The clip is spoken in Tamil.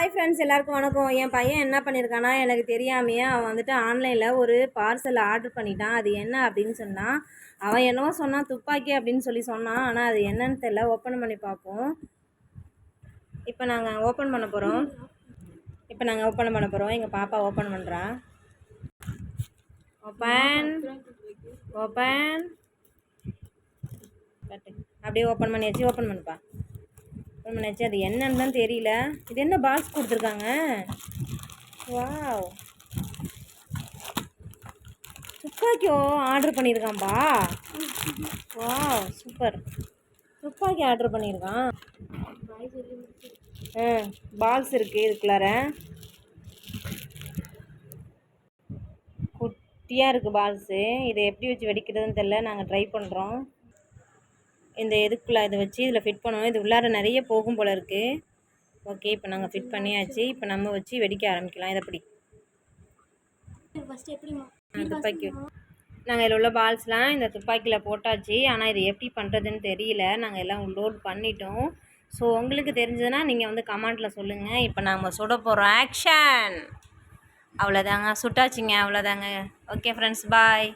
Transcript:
ஹாய் ஃப்ரெண்ட்ஸ், எல்லாருக்கும் வணக்கம். என் பையன் என்ன பண்ணியிருக்கானா, எனக்கு தெரியாமையே அவன் வந்துட்டு ஆன்லைனில் ஒரு பார்சல் ஆர்டர் பண்ணிட்டான். அது என்ன அப்படின்னு சொன்னான். அவன் என்னவோ சொன்னான், துப்பாக்கி அப்படின்னு சொன்னான். ஆனால் அது என்னன்னு தெரியல. ஓப்பன் பண்ணி பார்ப்போம். இப்போ நாங்கள் ஓப்பன் பண்ண போகிறோம். எங்கள் பாப்பா ஓப்பன் பண்ணுறா. ஓப்பன் அப்படியே ஓப்பன் பண்ணியாச்சு. ஓப்பன் பண்ணுப்பா. ஓப்பன் பண்ணியாச்சு. அது என்னன்னு தான் தெரியல. இது என்ன பாக்ஸ் கொடுத்துருக்காங்க? வாவ், துப்பாக்கியோ ஆர்டர் பண்ணியிருக்கான்பா. Wow, super. துப்பாக்கி ஆர்டர் பண்ணியிருக்கான். பாக்ஸ் இருக்குது. இதுக்குள்ளார குட்டியாக இருக்குது பாக்ஸு. இதை எப்படி வச்சு வெடிக்கிறதுன்னு தெரில. நாங்கள் ட்ரை பண்ணுறோம். இந்த இதுக்குள்ளே இதை வச்சு இதில் ஃபிட் பண்ணணும். இது உள்ளார நிறைய போகும் போல் இருக்குது. ஓகே, இப்போ நாங்கள் ஃபிட் பண்ணியாச்சு. இப்போ நம்ம வச்சு வெடிக்க ஆரம்பிக்கலாம். இதை எப்படி துப்பாக்கி நாங்கள் இதில் உள்ள பால்ஸ்லாம் இந்த துப்பாக்கியில் போட்டாச்சு. ஆனால் இது எப்படி பண்ணுறதுன்னு தெரியல. நாங்கள் எல்லாம் லோட் பண்ணிட்டோம். ஸோ உங்களுக்கு தெரிஞ்சதுன்னா நீங்கள் வந்து கமெண்ட்டில் சொல்லுங்கள். இப்போ நாங்கள் சுட போகிறோம். ஆக்ஷன்! அவ்வளோதாங்க, சுட்டாச்சுங்க. அவ்வளோதாங்க. ஓகே ஃப்ரெண்ட்ஸ், பாய்.